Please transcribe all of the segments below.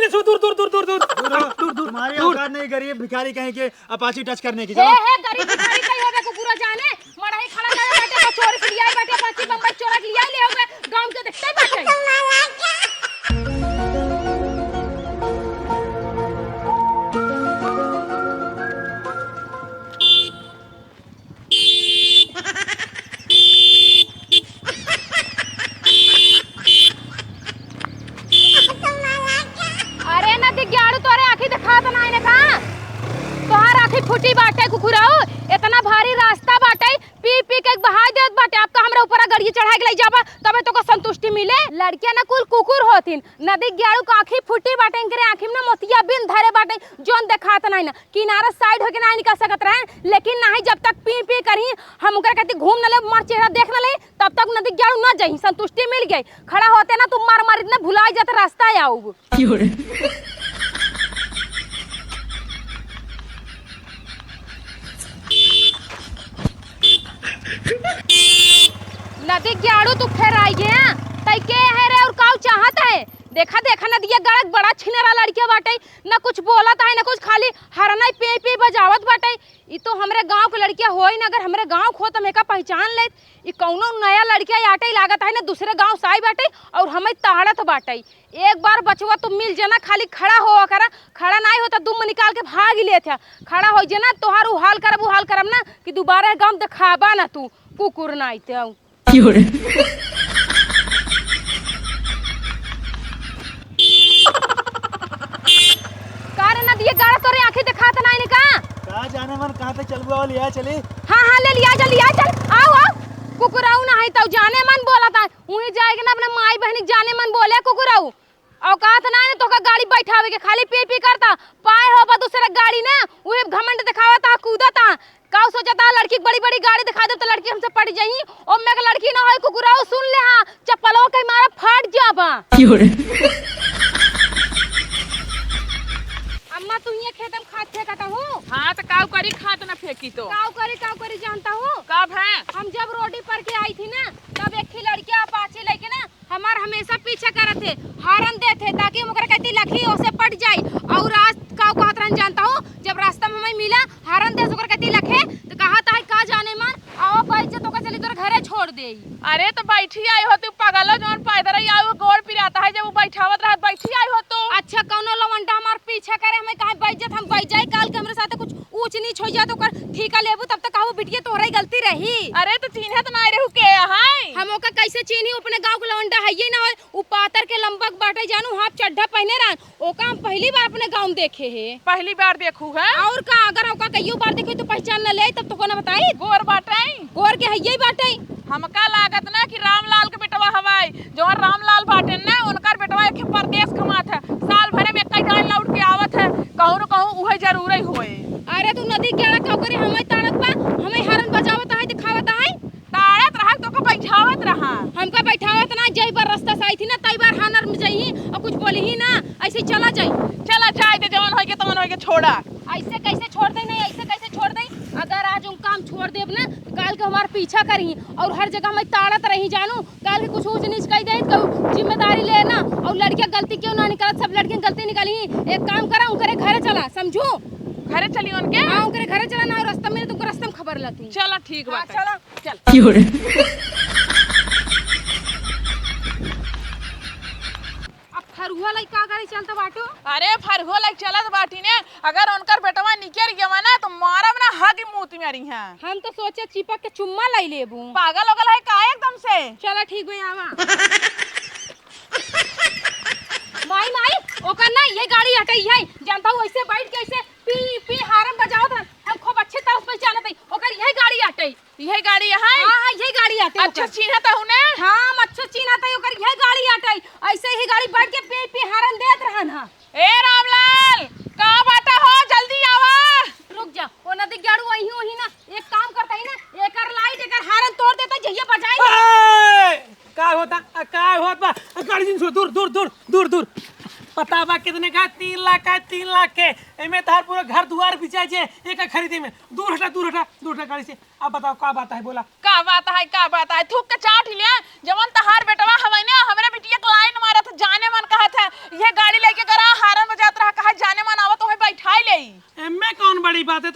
नहीं सो दूर दूर दूर दूर दूर दूर दूर हमारी औकात नहीं, गरीब भिखारी कहीं के अपाची टच करने की। है गरीब भिखारी कहीं होवे कुकुरा जाने मड़ाई खड़ा करे बैठे को चोरी से लिया बैठे पाची बम्बई चोरा लिया ले होवे गांव के देखते बैठे। अरे ना दिग्याड़ू तोरे आंखी दिखा तो नहीं ने कहा तोहार आंखी फूटी बाटे कुकुराऊ इतना भारी रास्ता बाटे पी पी के बहा देत बाटे आपका हमरा ऊपर गड़िया चढ़ा के ले जाबा तबे तो को संतुष्टि मिले। लड़कियां ना कुल कुकुर होथिन नदी ग्याड़ू का आंखी फूटी बाटे इनके आंखी में मोतिया बिन धरे बाटे जोन देखात नहीं ना किनारा साइड होके नहीं निकल सकत रहे लेकिन नहीं जब तक पी पी करी हम ओकरा कहती घूम न ले मार चेहरा देख न ले तब तक नदी ग्याड़ू न जाई संतुष्टि मिल गई खड़ा होते ना तुम मार मार इतना भुला जाते रास्ता आऊ। नदी ग्याड़ू तू फिर आई गया तई के है रे और काऊ चाहत है देखा देखा नदिया गड़क बड़ा छिनेरा लड़के बाटे ना कुछ बोलत है ना कुछ खाली हरनाई पे पे बजावत बाटे ई तो हमरे गांव के लड़किया होई ना अगर हमरे गांव खो त मेका पहचान ले ई कौनो नया लड़किया आटे लागत है ना दूसरे गांव से आई बाटे और हमें ताड़त बाटे एक बार बचवा तुम मिल जाना खाली खड़ा हो करा खड़ा नहीं होता दुम निकाल के भाग ले थे खड़ा हो जाना तोहार उहाल करब ना कि दोबारा गांव दिखाबा ना तू कुकुर नहीं ते कार ना दिए गाड़ा तोरे आंखें दिखात नहीं ने का जाने मन कहां तक चलबा वाली है चली। हां ले लिया चल आओ कुकुराऊ ना है तो जाने मन बोला था उही जाएगा ना अपने माई बहनी जाने मन बोले कुकुराऊ औकात ना है तो का गाड़ी बैठावे के खाली पी पी करता पाए हो बा दूसरा गाड़ी ना उहे घमंड दिखावता कूदता काऊ सोचता लड़की बड़ी बड़ी गाड़ी दिखा दे तो लड़की हमसे पड़ जाई ओ मैं का लड़की ना होय कुकुराऊ सुन ले हां चप्पलों के मारा फाट जाबा। अम्मा तू ये खेत में खाद फेंकता हूँ। हाँ तो काऊ करी खाद ना फेंकी तो काऊ करी जानता हूँ कब है हम जब रोडी पर के आई थी ना तब एक लड़कियां अपाचे लेके ना हमार हमेशा पीछे करत थे हॉर्न देते ताकि हम ओकरा कहती लखी ओसे पट जाई और आज काऊ कहत रहन जानता हूँ जब रास्ता में हमें मिला हॉर्न दे ओकरा कहती लखे तो कहा था का जाने मन आओ भाई जे तो का चली तोर घरे छोड़ दे। अरे तो बैठी आई हो तू पागल जोन पैदल ही आओ गोड़ पिराता है जब वो बैठावत रहा बैठी आई हो तो अच्छा कौनो लवंडा हमार पीछे करे हमें कहा बैजत हम बैठ जाए काल के हमरे साथ कुछ ऊंच नीच हो जाए तो कर ठीका लेबू तब तक कहू बिटिया तोहरा गलती रही। अरे तो चिन्ह तो ना रहू के हाय हम ओका कैसे चिन्ही अपने गांव के लवंडा है ये ना हो उ पातर के लंबक बाटे जानू हाफ चड्ढा पहने रहन ओका हम पहली बार अपने गांव में देखे है पहली बार देखू है और का अगर ओका कईयो बार देखे तो पहचान न ले तब तो कोना बताई गोर बाटे गोर के है ये बाटे हमका लागत ना कि रामलाल के बेटवा हवाई जो रामलाल बाटे ना उनकर बेटवा एक परदेश कमात है साल भरे में कई डाल लौट के आवत है कहूं न कहूं उहे जरूर ही होए। अरे तू नदी केड़ा का करे हमें ताड़त बा हमें हरन बजावत है दिखावत है ताड़त रहा तो को बैठावत रहा हमका बैठावत ना जई बार रास्ता से आई थी ना तई बार हानर में जई और कुछ बोली ही ना ऐसे चला जाए दे जवन होय के तवन होय के छोड़ा ऐसे कैसे छोड़ दे नहीं ऐसे कैसे छोड़ दे अगर आज उन काम छोड़ देब ना तो काल के हमार पीछा करी और हर जगह मैं ताड़त रही जानू काल के कुछ ऊंच नीच कह दे तो जिम्मेदारी लेना और लड़कियां गलती क्यों ना निकालत सब लड़कियां गलती निकाली एक काम करा उनके घरे चला समझू घरे चली उनके हां उनके घरे चला ना रास्ता में तुमको रास्ता में खबर लती चलो ठीक बात चलो चल फरुआ लाई का गाड़ी चलता बाटो अरे फरहो लग चलत बाटी ने अगर उनकर बेटवा निकेर गवा ना तो मारब ना हग मुंह में रही हैं हम तो सोचे चिपक के चुम्मा लाई लेबू पागल होगल है का एकदम से चला ठीक है आवा माई ओकर ना ये गाड़ी हटई है जानता हूं ऐसे बैठ के ऐसे पी पी हारन बजाओ था हम खूब अच्छे तरह पहचानत है ओकर यही गाड़ी हटई यही गाड़ी है हां यही गाड़ी हटई अच्छा चिन्हत हूं ने हां हम अच्छा चिन्हत है ओकर यही गाड़ी हटई ऐसे ही गाड़ी बैठ के पी पी हारन देत रहन हां ए रामलाल का बाटा हो जल्दी आवा रुक जा ओ नदी गाड़ू वही ना एक काम करता है ना एकर लाइट एकर हारन तोड़ देता जहिया बजाई का होता गाड़ी दिन दूर दूर दूर दूर दूर पता बा कितने का 3 लाख का 3 लाख के एमे तार पूरा घर दुआर बिछाए छे एक खरीदे में दूर हटा गाड़ी से। अब बताओ का बात है बोला का बात है थूक के चाट लिया जवन तहार बेटवा हवै ना हमरे बिटिया के लाइन मारत जाने मन कहत है ये गाड़ी लेके करा हार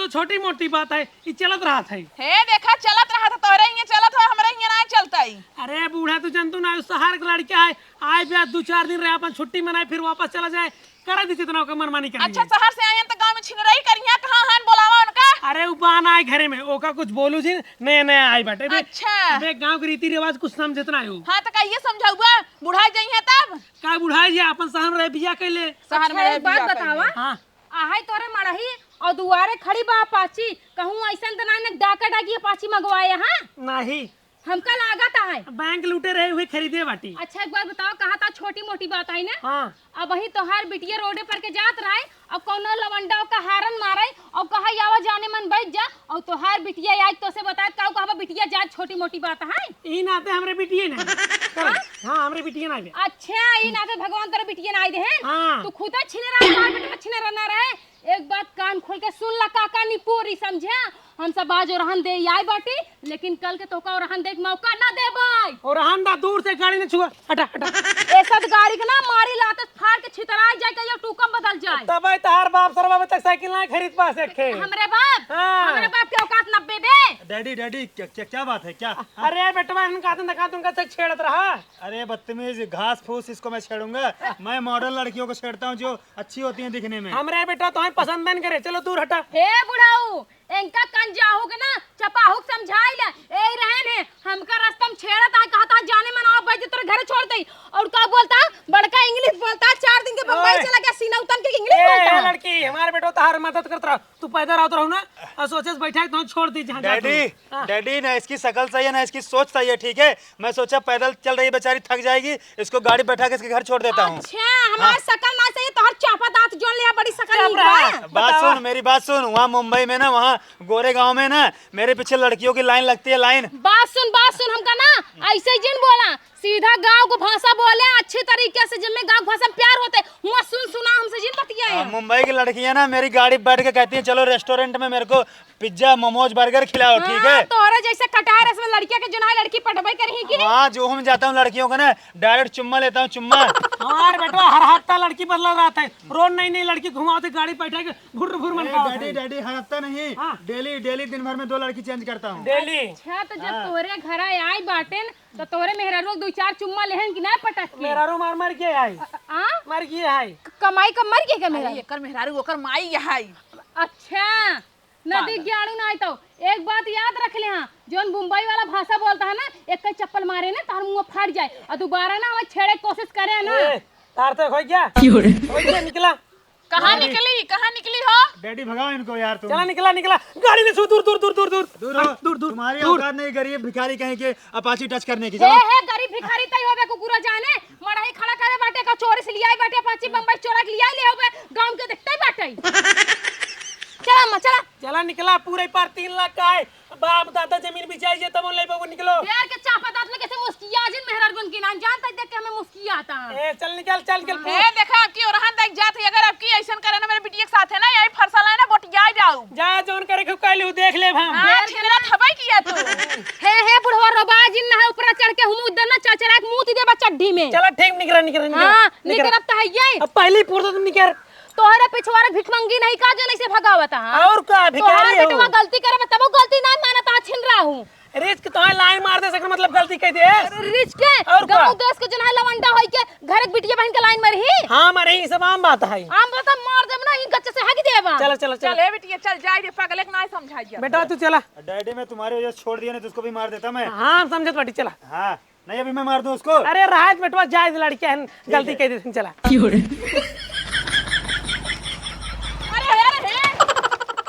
छोटी मोटी बात है, ये चलत रहा था। हे देखा चलत रहा था तोरे ही चलत हो हमरे ही ना चलता ही। अरे बूढ़ा तू जनतू ना शहर का लड़का है, आए भी 2-4 दिन रहे अपन छुट्टी मनाए फिर वापस चला जाए, करा दी इतना का मनमानी कर। अच्छा शहर से आए तो गांव में छिनराई करिया कहां हन बोलावा उनका। अरे उपान आए घरे में ओका कुछ बोलू जी नया नया आई बाटे। अच्छा अबे गांव के रीति रिवाज कुछ समझत ना हो। हां तो कहिए समझाऊगा बुढ़ा जाई है तब का बुढ़ाई जी अपन शहर में रह बिया कैले। शहर में एक बात बतावा, हां आहाई तोरे मड़ही और दुआरे खड़ी बा अपाची, कहूं ऐसन त ना डाका डाकी अपाची मंगवाए। हां नहीं हमका लागत है बैंक लूटे रहे हुए खरीदे बाटी। अच्छा एक बात बताओ, कहा था छोटी मोटी बात है ना। हाँ अब वही तोहार बिटिया रोडे पर के जात रहे, अब कौनो लवंडा का हारन मारे और कहा यावा जाने मन बैठ जा, और तोहार बिटिया आज तो से बताए का कहा बिटिया जा छोटी मोटी बात है। ई नाते हमरे बिटिए ना। हां हमरे बिटिए ना। अच्छा ई नाते भगवान तेरे बिटिया ना आई दे हैं। हाँ। तू खुदा छिने रहा, तोहार बेटा छिने रहना रहे। एक बात कान खोल के सुन ला काका निपोरी, समझे? हम सब आज रहन दे आई बाटी, लेकिन कल के तोका रहन दे मौका ना दे भाई। और हंदा दूर से गाड़ी ने छुआ हटा हटा। ऐसा गाड़ी के ना मारी लाते फाड़ के छितरा जाए के टूकम बदल जाए। तब आई तार बाप सरवा तक साइकिल ना खरीद पास रखे। हमरे बाप हाँ। हमरे बाप के औकात 90 बे। डैडी डैडी क्या बात है क्या? अरे बेटवा इनका तुमका तक छेड़त रहा। अरे बदतमीज, घास फूस इसको मैं छेड़ूंगा? मैं मॉडल लड़कियों को छेड़ता हूँ जो अच्छी होती हैं दिखने में। हमरे बेटा तो पसंद नहीं करे, चलो दूर हटा। हे बुढ़ाऊ इनका कंजाहू के ना चपाहू समझाई ले ए रहन है हमका रास्ता में छेड़त है, कहता जाने मनाओ भाई तेरे घर छोड़ दई, और का बोलता बड़का इंग्लिश बोलता, 4 दिन के बम्बई चला गया सीना उतन के इंग्लिश बोलता ए लड़की हमारे बेटो तार मदद करत रहा, तू पैदा रहत रहू ना और सोचे बैठा तो छोड़ दी जहां डैडी डैडी ना इसकी शक्ल सही है ना इसकी सोच सही है, ठीक है? मैं सोचा पैदल चल रही बेचारी थक जाएगी, इसको गाड़ी बैठा के इसके घर छोड़ देता हूँ। अच्छा हमार शकल ना सही तो हर चापा दांत जोड़ लिया, बड़ी शकल नहीं बात सुन, मेरी बात सुन, वहाँ मुंबई में ना, वहाँ गोरे गांव में ना मेरे पीछे लड़कियों की लाइन लगती है, लाइन। बात सुन हमका ना ऐसे ही जिन बोला, सीधा गांव को भाषा बोले अच्छे तरीके से, जिनमें गांव भाषा में प्यार होते हुआ सुना हमसे जिन बतिया। मुंबई की लड़कियां ना मेरी गाड़ी बैठ के कहती है चलो रेस्टोरेंट में मेरे को पिज्जा मोमोज बर्गर खिलाओ, ठीक है? तोहरे जैसे कटार इसमें लड़कियां के जुनाई लड़की पटवाई करही की। हाँ जो हम जाता हूँ लड़कियों का ना डायरेक्ट चुम्मा लेता हूँ, चुम्मा। हमारे बेटवा हर हफ्ता लड़की बदल रहा था, रोज नई नई लड़की घुमाते गाड़ी बैठा के घुर घुर मन का। डैडी डैडी हर हफ्ता नहीं, डेली डेली दिन भर में 2 लड़की चेंज करता हूँ डेली। अच्छा तो जब तोहरे घर आई बाटेन तो तोहरे मेहरारू 2-4 चुम्मा लेहन कि ना पटक के? मेरा रो मार के आई, आ मर गई है। कमाई कम मर के मेरा। एकर मेहरारू ओकर माई यहाई। अच्छा नदी ज्ञानू ना आई तो एक बात याद रख ले, हाँ जोन मुंबई वाला भाषा बोलता है ना, एक कई चप्पल मारे ना तार मुंह फाड़ जाए और दोबारा ना हमें छेड़े की कोशिश करे ना। तार तक हो गया निकला। कहां निकली हो? डैडी भगाओ इनको यार तुम। चला निकला गाड़ी ने दूर दूर दूर दूर दूर दूर हो, तुम्हारी औकात नहीं गरीब भिखारी कहीं के अपाची टच करने की। हे गरीब भिखारी तई होबे कुकुरा जाने मड़ाई खड़ा करे बाटे का चोरी से लियाई बाटे, पाची बम्बई चोरा के लियाई ले होबे गांव के देखते बाटे। चला निकला पूरे पार 3 लाख का है, बाप दादा जमीन बिछाई जे तब ले बाबू निकलो। यार के चापा दांत में कैसे मुस्किया जिन मेहरार गुन की ना जानता देख के हमें मुस्किया आता है। ए चल निकल हे देखा आपकी औरहन देख जात है, अगर आपकी ऐसन करे ना मेरे बिटिया के साथ है ना यही फरसाला है ना बोटिया जाऊ जा जोन करे के कहलू देख ले हम। हां छिनरा थबाई किया तू। हे बुढ़वा रोबा जिन ना ऊपर चढ़ के हम उधर ना चचरा के मुंह दे चड्डी में। चला ठीक निकल हां निकल अब तो है ये अब पहली पूरा तुम निकल। तोहरे पिछवारे भिखमंगी नहीं का जो नहीं से भगावत हां और का भिखारी हो? तोहरा गलती करे तब गलती ना मानता छिन रहा हूं। रिस्क तो है लाइन मार दे सके मतलब गलती कह दे। रिस्क के गांव देश के जना लवंडा होई के घर के बिटिया बहन के लाइन में रही। हां मारे ई सब आम बात है। आम बात मार देब ना ई गच्चे से हक देबा। चल ए बिटिया चल जाई रे पागल के ना समझाइया। बेटा तू चला। डैडी मैं तुम्हारी वजह से छोड़ दिया नहीं तो उसको भी मार देता मैं। हां समझत बाटी चला। हाँ नहीं अभी मैं मार दूं उसको। अरे राहत बेटवा जायज लड़की है गलती कह दे चला।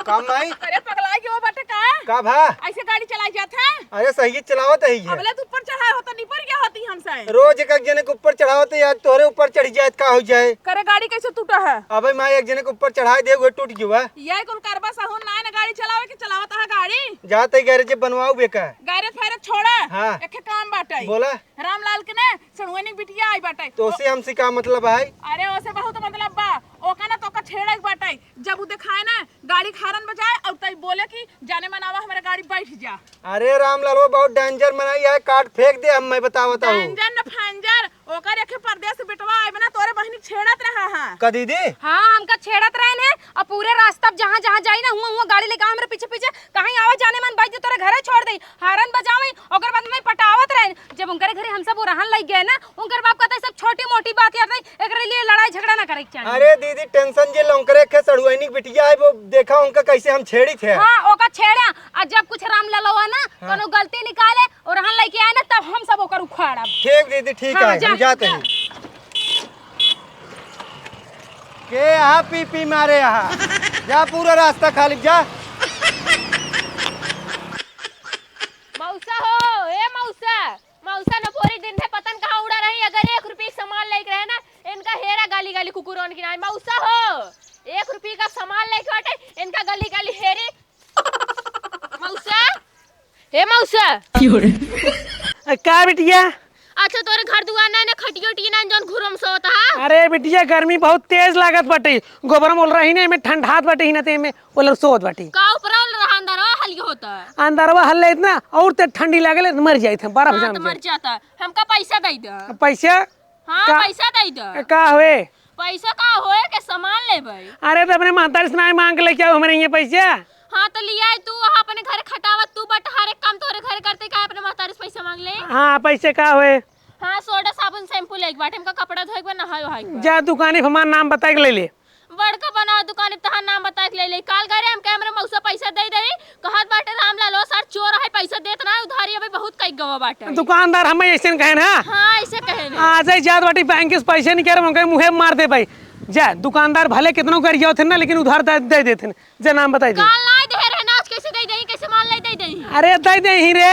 काम नहीं अरे पगला के वो बाटे का भा ऐसे गाड़ी चलाई जात है? अरे सही चलावत है ये। अबले तू ऊपर चढ़ा होता निपर गया होती हमसे। रोज एक जने के ऊपर चढ़ावत है, आज तोरे ऊपर चढ़ जाए का हो जाए। करे गाड़ी कैसे टूटा है? अबे मैं एक जने के ऊपर चढ़ा दे वो टूट गया। ये कुल करबा साहुन ना ना गाड़ी चलावे के चलावत है गाड़ी। जाते गैरेज बनवाऊ बेका। गैरेज फैरेज छोड़ा। हाँ। एक काम बाटे। बोला रामलाल के ने सणुनी बिटिया आई बाटे। तो से हमसे का मतलब है? अरे ओसे बहुत मतलब बा। ओका ना तो का छेड़ा एक बाटे। जब उ दिखाए ना गाड़ी खारन बजाए और तई बोले कि जाने मनावा हमारे गाड़ी बैठ जा। अरे रामलाल वो बहुत डेंजर बनाई है, काट फेंक दे हम मैं बतावता हूँ। डेंजर न फंजर ओकर एके परदेश बेटवा आए बना तोरे बहिनी छेड़त रहा हां का दीदी हाँ हमका छेड़त रहे ने और पूरे रास्ता जहाँ जहाँ जाई ना हुआ गाड़ी लेके हमरे पीछे पीछे कहीं आवा जाने मन बाइक तोरे घरे छोड़ दई हारन बजावे ओकर बाद में पटावत रहे जब उनकर घरे हम सब रहन लग गए ना उनकर बाप कहता सब छोटी मोटी बात यार नहीं एकरे लिए लड़ाई झगड़ा ना करे के चाहिए। अरे दीदी टेंशन जे लौकरे के सड़ुआइनी के बिटिया है वो देखा उनका कैसे हम छेड़ी थे। हाँ ओका छेड़ा और जब कुछ राम ललवा ना कोनो गलती निकाले और रहन लेके आए ना तब हम सब ओकर उखाड़ब। ठीक दीदी ठीक हाँ, है जा, हम जाते जा। हैं। के यहाँ पी मारे यहाँ जा पूरा रास्ता खाली जा। मौसा हो ए मौसा मौसा न पूरी दिन से पतन कहाँ उड़ा रही अगर 1 रुपये सामान लेके रहे ना इनका हेरा गाली गाली कुकुरों की ना मौसा हो 1 रुपये का सामान लेके आटे इनका गली गली हेरे मौसा हे मौसा का बिटिया? अच्छा तोरे घर दुआर ना ने खटियो टीना जोन घुरम सोता है। अरे बिटिया गर्मी बहुत तेज लागत बाटे गोबर मोल रही ने में ठंडात बाटे ही ना ते में ओलर सोत बाटे का ऊपर रहा अंदर हल्की होता है अंदरवा हल्ले इतना और ते ठंडी लागले मर जाई थे बर्फ हाँ, जम तो मर जाता हमका पैसा दे दे पैसा हाँ का- पैसा दे दे का हुए? पैसा का होए के सामान ले भाई। अरे तो अपने मातारी से ना मांग ले क्या हमारे ये पैसा? हाँ तो लिया है तू वहाँ अपने घर खटावत तू बट हर एक काम तोरे घर करते का अपने महतारी से पैसा मांग ले। हाँ पैसे का हुए? हाँ सोडा साबुन शैम्पू ले बाटे हमका कपड़ा धोए के नहाय वहाय के जा दुकानी हमार नाम बता के ले ले। बड़का बना दुकान तहां नाम बता के ले काल करे हम कैमरे मौसा पैसा दे दे कहत बाटे रामलाल ओ सर चोर है पैसा देत ना उधारी अभी बहुत कई गवा बाटे दुकानदार हमें ऐसे कहे ना हाँ ऐसे कहे ने आज ही जात बाटी बैंक से पैसे नहीं करे उनके मुँह मार दे भाई जा दुकानदार भले कितनों कर जाओ थे ना लेकिन उधार दे देते जा नाम बताई दे। काल ना दे रहे ना आज कैसे दे दे कैसे मान ले दे अरे दे दे ही रे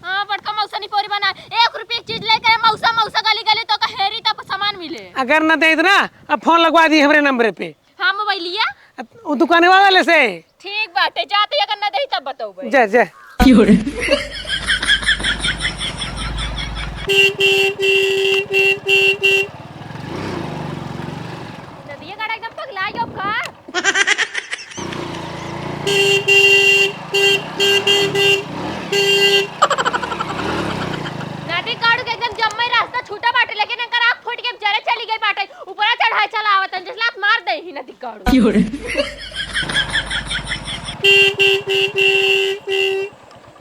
हाँ बड़का मौसा नहीं पोरी बना 1 रुपये की चीज लेकर मौसा मौसा गली गली तो हेरी तब सामान मिले अगर न दे ना अब फोन लगवा दी हमारे नंबर पे हाँ मोबाइलिया वो दुकान वाले से ठीक बाटे जाते अगर ना दे तब बताओ भाई जा जा नदिया गाड़ा एकदम पगला जो का नदी गाड़ू के एकदम जम्मे रास्ता छूटा बाटे लेकिन इनकर आँख फूट के जरे चली गई बाटे ऊपर चढ़ाई चला आवतन जिसला मार दे ही नदी गाड़ू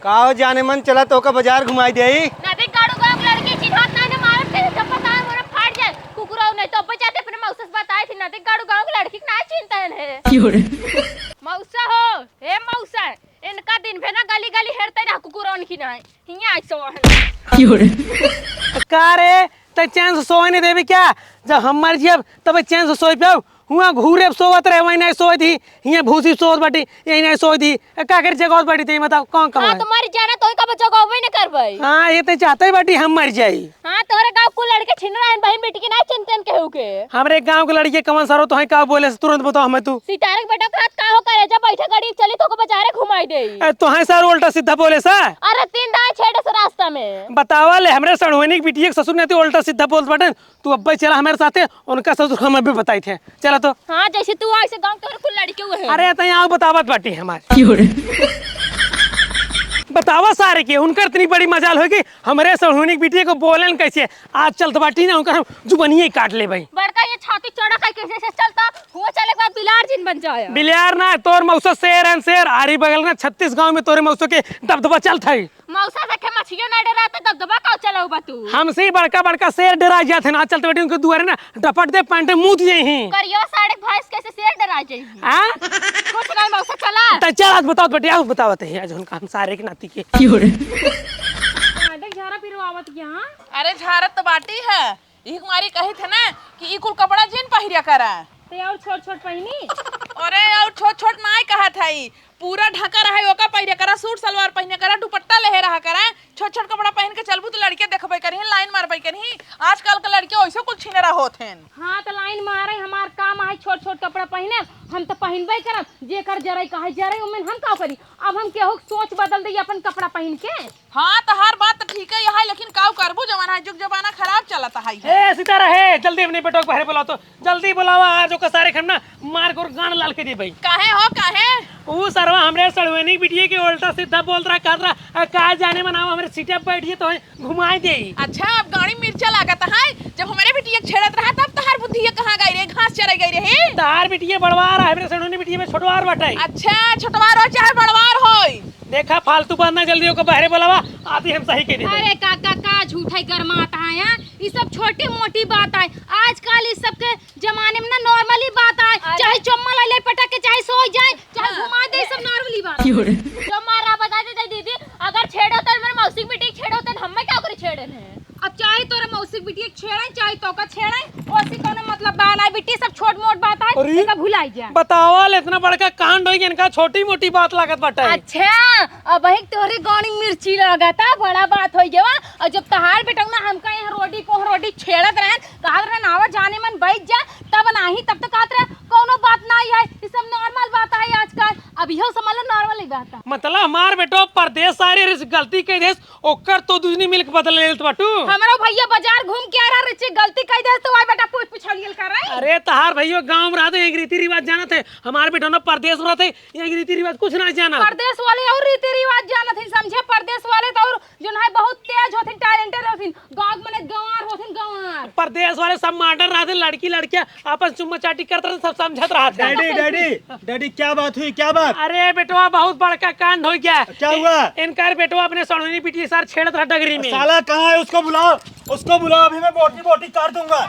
काहो जाने मन चला तो का बाजार घुमाई दे। नदी गाड़ू का लड़की चिढ़ात ना ने मारत के जब पता है मोरा फाड़ जाए कुकुरो नहीं तो बचाते अपने मौसा से बताई थी नदी गाड़ू गांव की लड़की ना चिंता है मौसा हो हे मौसा इनका दिन भे ना गली गली हेरते ना कुकुरों की ना हिया ऐसो का रे ते चैन से सोए नहीं देवी क्या जब हम मर जियब तब चैन से सोए पाओ हुआ घूरे सोवत रहे वही नहीं सोई थी यहाँ भूसी सोत बाटी यही नहीं सोई थी का कर जगह बाटी थी बताओ कौन कौन हां तुम्हारी जाना तोई का बच्चा गावे न करबै हाँ ये तो चाहते बाटी हम मर जाई। हां तोरे गांव को लड़के छिन रहा है बहन बेटी के ना चिंतन केहू के हमारे गांव के लड़के कमन सरो तो है का बोले से तुरंत बताओ हमें तू सितारे के बेटा खात का हो करे जब बैठे गाड़ी चली तो को बाजारे घुमाई दे तो है सर उल्टा सीधा बोले सा अरे 3 दाए छेड़े से रास्ता में बतावा ले हमारे सड़वनी की बिटिया के ससुर ने तो उल्टा सीधा बोलत बाटे तू अब्बा चला हमारे साथे उनका ससुर हमें भी बताई थे चला तो हां जैसे तू ऐसे गांव के कुल लड़के हुए है अरे तय आओ बतावत बाटी हमारे बतावा सारे के उनकर इतनी बड़ी मजाल होगी हमारे सड़वनी की बिटिया को बोलन कैसे आज चलत बाटी ना उनकर जुबनिए काट ले भाई बड़का ये छाती चौड़ा का कैसे से चलता हुआ चले के बाद बिलार जिन बन जाया बिलियार ना तोर मौसा शेर एन शेर आरी बगल ना 36 गांव में तोरे मौसो के दबदबा चल थाई मौसा देखे मछियो ना डराते दबदबा का चलाऊ बा तू हमसे ही बड़का बड़का शेर डरा जाते ना चलते बेटी उनके दुआरे ना डपट दे पैंट मुंह दिए ही करियो साड़े भैंस कैसे शेर डरा जाई हां कुछ नहीं मौसा चला तो चल आज बताओ बेटी आओ बतावत है आज उनका हम सारे के नाती के देख झारा पिरवावत यहां अरे झारत तो बाटी है ई हमारी कही थे ना कि ई कुल कपड़ा जिन पहिरिया करा ते और छोट छोट पहिनी अरे और छोट छोट नाय कहा था ई पूरा ढका रहा है ओका पहिरे करा सूट सलवार पहने करा दुपट्टा लहे रहा करा छोट छोट कपड़ा पहन के चलबू तो लड़के देखबे करही लाइन मारबे करही आजकल के लड़के ओइसे कुल छिनरा होथेन हां तो लाइन मारे हमार काम है छोट छोट कपड़ा पहने हम तो पहनबे करब जेकर जरई कहे जरई ओमें हम का करी अब हम केहू सोच बदल दई अपन कपड़ा पहन के हाँ तो हर बात तो ठीक है यहाँ लेकिन काऊ करबू जमाना जुग जमाना खराब चलता है ए सितारा है जल्दी अपने बेटो को बाहर बुलाओ तो जल्दी बुलावा आज ओका सारे खन्ना मार कर गान लाल के दे भाई काहे हो काहे वो सरवा हमरे सड़वेनी बिटिए के उल्टा सीधा बोल रहा कर रहा का जाने मनाओ हमरे सीटे पर बैठिए तो घुमाए दे अच्छा अब गाड़ी मिर्चा लागत है जब हमारे बिटिया छेड़त रहा तब तहार बुद्धि कहाँ गई रे घास चरे गई रे तार बिटिए बड़वार है हमरे सड़वेनी बिटिए में छोटवार बटाई अच्छा छोटवार हो चाहे बड़वार हो देखा फालतू बात ना जल्दी ओको बाहर बुलावा आती हम सही के दे अरे काका का झूठा गरमाता है यहाँ ये सब छोटी मोटी बात है आजकल इस सब के जमाने में ना नॉर्मली बात है चाहे चम्मा ले पटक के चाहे सो जाए चाहे घुमा दे सब नॉर्मली बात जो मारा बता दे दीदी अगर छेड़ो तो मेरे मौसी बेटी छेड़ो तो हम क्या करे छेड़े हैं अब चाहे तोरे मौसी बेटी छेड़े चाहे तो का छेड़े ओसी कोनो मतलब बात है बेटी सब छोट मोट बात है अरे! एका भुलाई जा बतावल इतना बड़का कांड होई इनका छोटी मोटी बात लागत बटाई अच्छा अब वही तोरी गानी मिर्ची लगाता बड़ा बात हो गया और जब तहार बेटा ना हमका यहाँ रोडी छेड़त रहे कहत रहे नावा जाने मन बैठ जा तब नाही तब तो कहत रहे कोनो बात नहीं है ये सब नॉर्मल बात है आजकल अब इहो समझ लो नॉर्मल ही बात है मतलब हमार बेटो परदेश सारे रिस गलती कई देस ओकर तो दूसरी मिल्क बदल लेत बाटू हमारा भैया बाजार घूम के आ रहा रे गलती कई दे तो आई बेटा पूछ पिछड़ियल कर रहा अरे तहार भैया गांव में रहते एक रीति रिवाज जाना थे हमारे बेटो ना परदेश में रहते एक रीति रिवाज कुछ ना जाना परदेश वाले और रीति रिवाज जानत है समझे परदेश वाले तो और जो है बहुत तेज होथिन टैलेंटेड होथिन गांव में गंवार होथिन गंवार परदेश वाले सब मॉडर्न रहते लड़की लड़कियां आपस चुम्मा चाटी करते रहते सब समझत रहते डैडी डैडी डैडी क्या बात हुई क्या बात अरे बेटवा बहुत बड़का कांड हो गया क्या हुआ? इनकार बेटवा अपने सड़ोनी पिटी सार छेड़त रहा डगरी में साला कहाँ है उसको बुलाओ अभी मैं बोटी बोटी काट दूंगा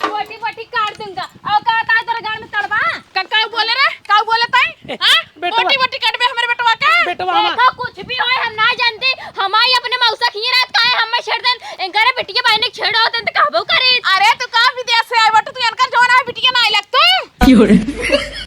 बोटी बोटी काट दूंगा और का ता तोरे गांव में तड़वा का बोले रे का बोले ताई हां बेटवा- बोटी बोटी कटबे हमारे बेटवा का बेटवा हमा- देखो कुछ भी होए हम ना जानते हमारी अपने मौसा खी रात काहे हम छेड़ देन इनकरे बिटिया बहन छेड़ो होतन त कहबो करे अरे तू का विदेश से आए बट तू इनका जोन है बिटिया ना लगतो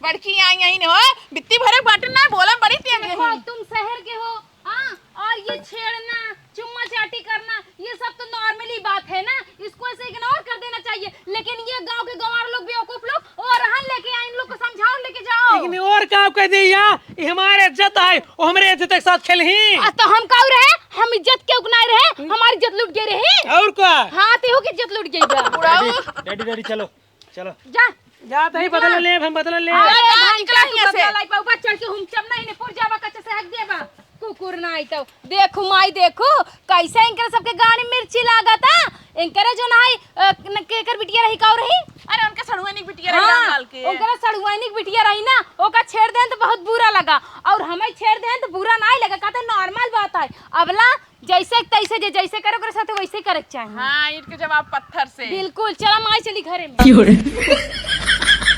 बड़की आई यही ने हो बित्ती भरे बटन ना बोला बड़ी तेज देखो तुम शहर के हो हां और ये छेड़ना चुम्मा चाटी करना ये सब तो नॉर्मली बात है ना इसको ऐसे इग्नोर कर देना चाहिए लेकिन ये गांव के गंवार लोग बेवकूफ लोग और रहन लेके आए इन लोग को समझाओ लेके जाओ लेकिन और का कह दिया ये हमारे इज्जत है वो हमारे इज्जत के साथ खेल ही तो हम का रहे हम इज्जत के उगनाए रहे हमारी इज्जत लूट गई रहे और का हां तेहो की इज्जत लूट गई बा बुढ़ाऊ डैडी डैडी चलो चलो जा जा तो ही बदल ले हम बदल ले अरे निकला निकला यहाँ से। लाई पाऊ चढ़ के हम चम नहीं ने पुर जावा कच्चे से हक देबा कुकुर ना आई तो देखो माई देखो कैसे इनकर सबके गाड़ी मिर्ची लागता इनकर जो नाई केकर बिटिया रही काऊ रही अरे उनका सड़ुआनी बिटिया रही राम लाल के ओकरा सड़ुआनिक बिटिया रही ना ओका छेड़ देन तो बहुत बुरा लगा और हमें छेड़ देन तो बुरा नहीं लगा कहते नॉर्मल बात है अबला जैसे तैसे जैसे करे ओकरे साथ वैसे करे चाहिए हां ईंट के जवाब पत्थर से बिल्कुल चला माई चली घरे में